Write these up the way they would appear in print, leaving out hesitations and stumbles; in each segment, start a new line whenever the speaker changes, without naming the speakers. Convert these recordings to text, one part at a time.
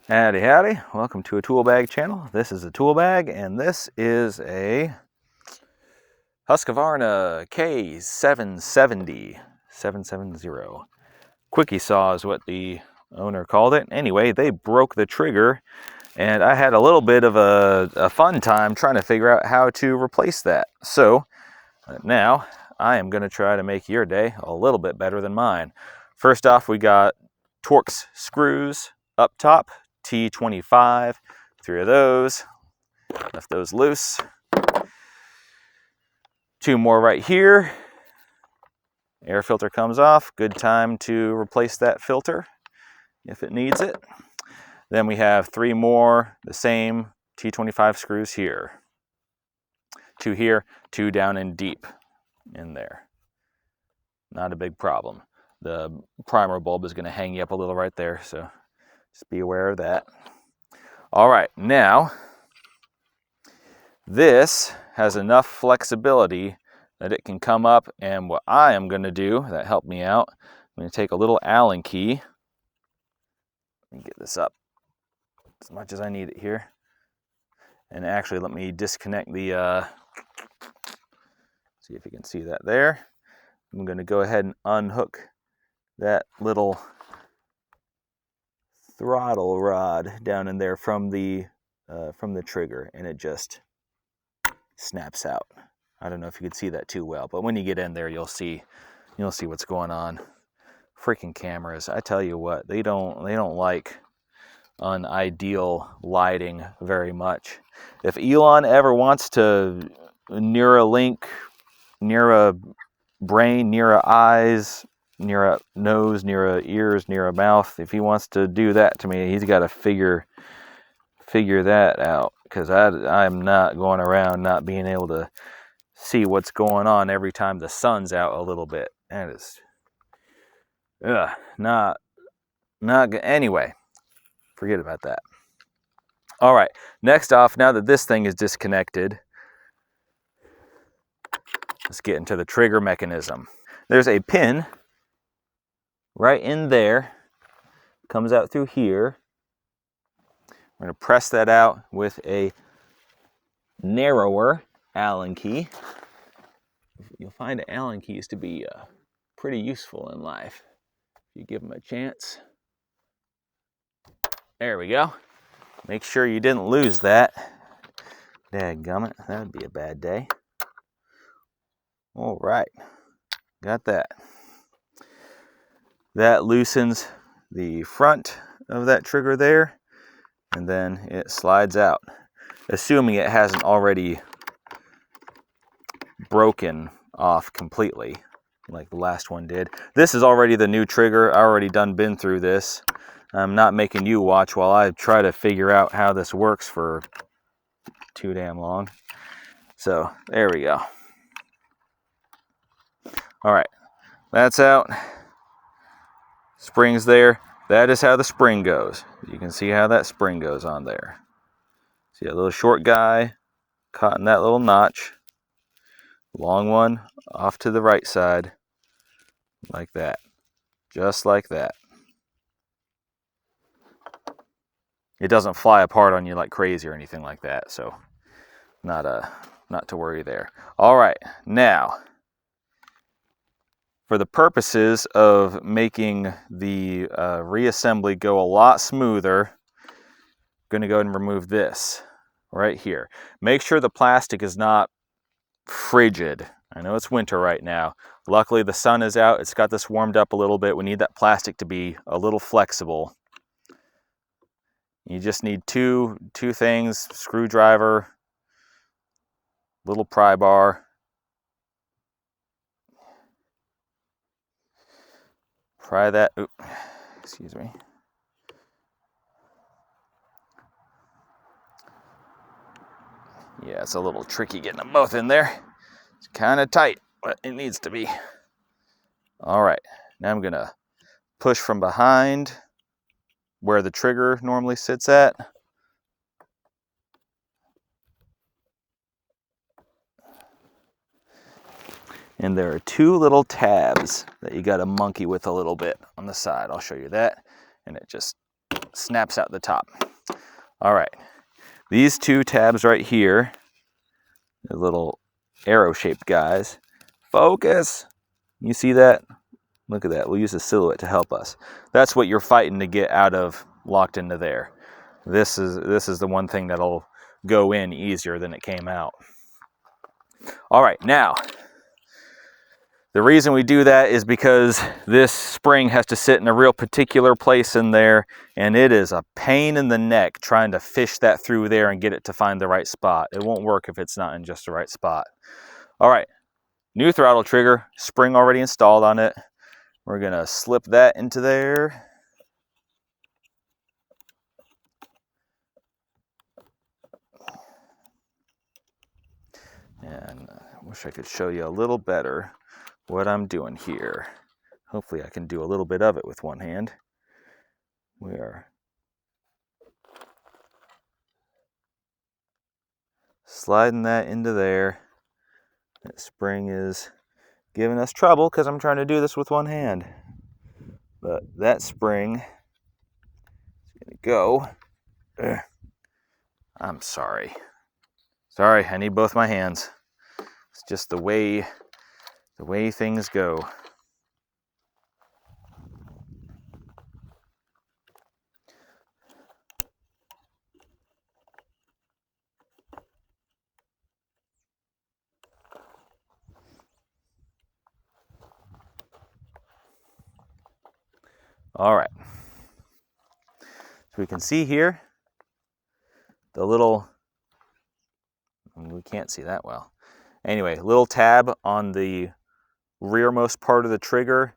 Howdy howdy, welcome to a tool bag channel. This is a tool bag and this is a Husqvarna K770, 770. Quickie saw is what the owner called it. Anyway, they broke the trigger and I had a little bit of a fun time trying to figure out how to replace that. So now I am going to try to make your day a little bit better than mine. First off, we got Torx screws up top, T25, 3 of those, left those loose. 2 more right here. Air filter comes off, good time to replace that filter if it needs it. Then we have 3 more, the same T25 screws here. 2 here, 2 down and deep in there. Not a big problem. The primer bulb is going to hang you up a little right there, so just be aware of that. All right, now this has enough flexibility that it can come up, and what I am going to do that helped me out, I'm going to take a little Allen key and get this up as much as I need it here. And actually, let me disconnect the, see if you can see that there. I'm going to go ahead and unhook that little throttle rod down in there from the trigger, and it just snaps out. I don't know if you can see that too well, but when you get in there, you'll see what's going on. Freaking cameras! I tell you what, they don't like unideal lighting very much. If Elon ever wants to near a link, near a brain, near a eyes, near a nose, near a ears, near a mouth, if he wants to do that to me, he's got to figure that out, because I'm not going around not being able to see what's going on every time the sun's out a little bit. That is not good. Anyway, forget about that. All right, next off, now that this thing is disconnected, let's get into the trigger mechanism. There's a pin right in there, comes out through here. We're going to press that out with a narrower Allen key. You'll find Allen keys to be pretty useful in life if you give them a chance. There we go. Make sure you didn't lose that. Dadgummit, that would be a bad day. All right, got that. That loosens the front of that trigger there, and then it slides out, assuming it hasn't already broken off completely like the last one did. This is already the new trigger. I already been through this. I'm not making you watch while I try to figure out how this works for too damn long. So there we go. All right, that's out. Spring's there. That is how the spring goes. You can see how that spring goes on there. See a little short guy caught in that little notch. Long one off to the right side, like that. Just like that. It doesn't fly apart on you like crazy or anything like that, so not to worry there. All right, now for the purposes of making the reassembly go a lot smoother, I'm going to go ahead and remove this right here. Make sure the plastic is not frigid. I know it's winter right now. Luckily the sun is out. It's got this warmed up a little bit. We need that plastic to be a little flexible. You just need two things: screwdriver, little pry bar. Pry that. Oops, excuse me. Yeah, it's a little tricky getting them both in there. It's kind of tight, but it needs to be. All right, now I'm gonna push from behind where the trigger normally sits at. And there are 2 little tabs that you got to monkey with a little bit on the side. I'll show you that. And it just snaps out the top. All right, these two tabs right here, the little arrow-shaped guys. Focus. You see that? Look at that. We'll use a silhouette to help us. That's what you're fighting to get out of, locked into there. This is the one thing that'll go in easier than it came out. All right, now, the reason we do that is because this spring has to sit in a real particular place in there, and it is a pain in the neck trying to fish that through there and get it to find the right spot. It won't work if it's not in just the right spot. All right, new throttle trigger, spring already installed on it. We're gonna slip that into there. And I wish I could show you a little better what I'm doing here. Hopefully I can do a little bit of it with one hand. We are sliding that into there. That spring is giving us trouble because I'm trying to do this with one hand. But that spring is gonna go. I'm sorry. Sorry, I need both my hands. It's just the way things go. All right. So we can see here the little, we can't see that well. Anyway, little tab on the rearmost part of the trigger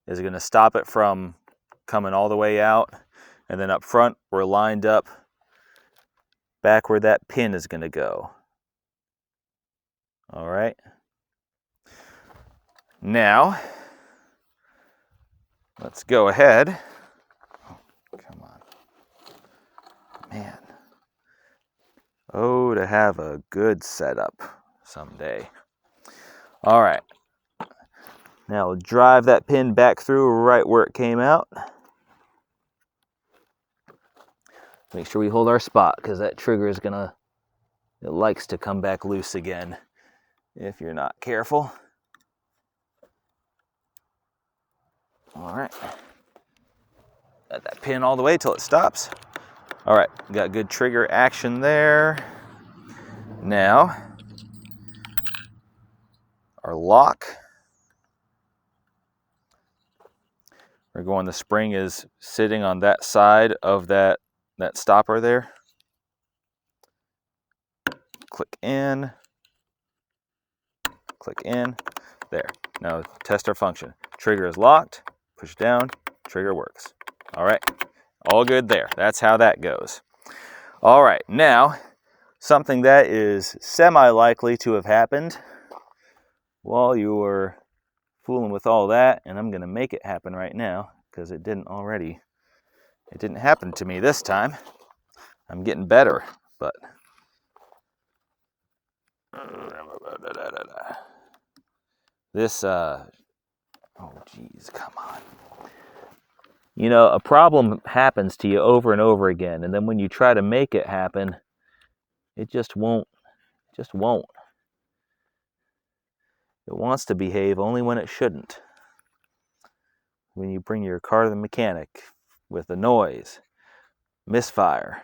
is going to stop it from coming all the way out. And then up front, we're lined up back where that pin is going to go. All right. Now, let's go ahead. Oh, come on. Man. Oh, to have a good setup someday. All right. Now we'll drive that pin back through right where it came out. Make sure we hold our spot because that trigger is it likes to come back loose again if you're not careful. All right. Let that pin all the way till it stops. All right, got good trigger action there. Now, our lock. We're going, the spring is sitting on that side of that stopper there. Click in, there. Now test our function. Trigger is locked, push down, trigger works. All right, all good there. That's how that goes. All right, now, something that is semi-likely to have happened while you were fooling with all that, and I'm gonna make it happen right now because it didn't happen to me this time. I'm getting better, but this, oh geez, come on. You know, a problem happens to you over and over again, and then when you try to make it happen, it just won't. It wants to behave only when it shouldn't. When you bring your car to the mechanic with the noise, misfire,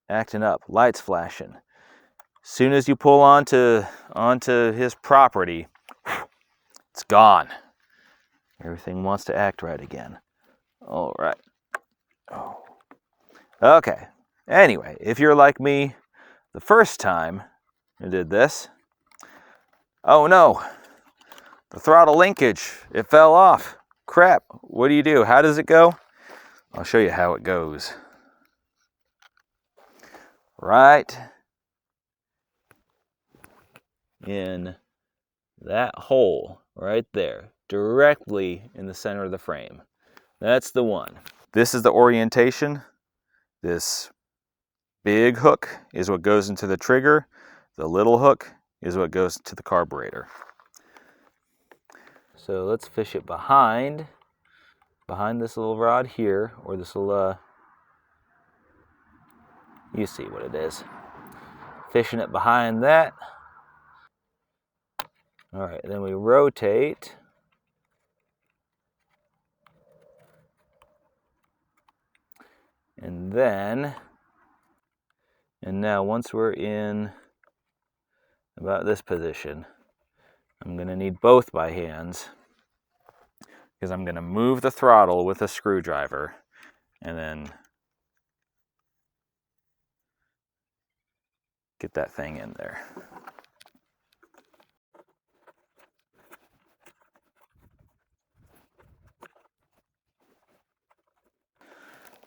acting up, lights flashing. Soon as you pull onto his property, it's gone. Everything wants to act right again. All right. Oh. Okay. Anyway, if you're like me, the first time I did this, oh no, the throttle linkage, it fell off. Crap, what do? How does it go? I'll show you how it goes. Right in that hole right there, directly in the center of the frame. That's the one. This is the orientation. This big hook is what goes into the trigger. The little hook is what goes to the carburetor. So let's fish it behind this little rod here, or this little You see what it is. Fishing it behind that. All right, then we rotate. And now once we're in about this position, I'm going to need both by hands because I'm going to move the throttle with a screwdriver and then get that thing in there.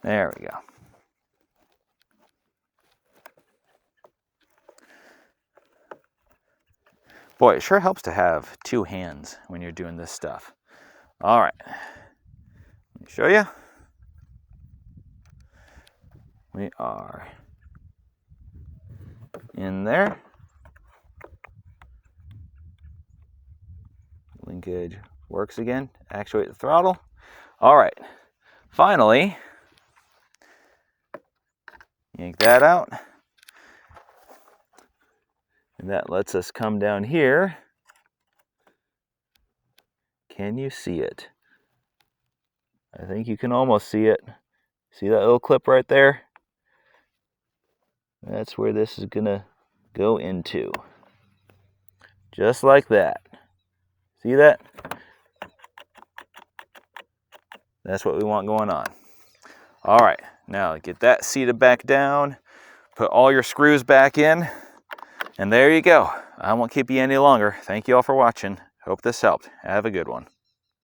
There we go. Boy, it sure helps to have two hands when you're doing this stuff. All right, let me show you. We are in there. Linkage works again. Actuate the throttle. All right, finally, yank that out. And that lets us come down here. Can you see it? I think you can almost see it. See that little clip right there? That's where this is gonna go into. Just like that. See that? That's what we want going on. All right, now get that seated back down, put all your screws back in, and there you go. I won't keep you any longer. Thank you all for watching. Hope this helped. Have a good one.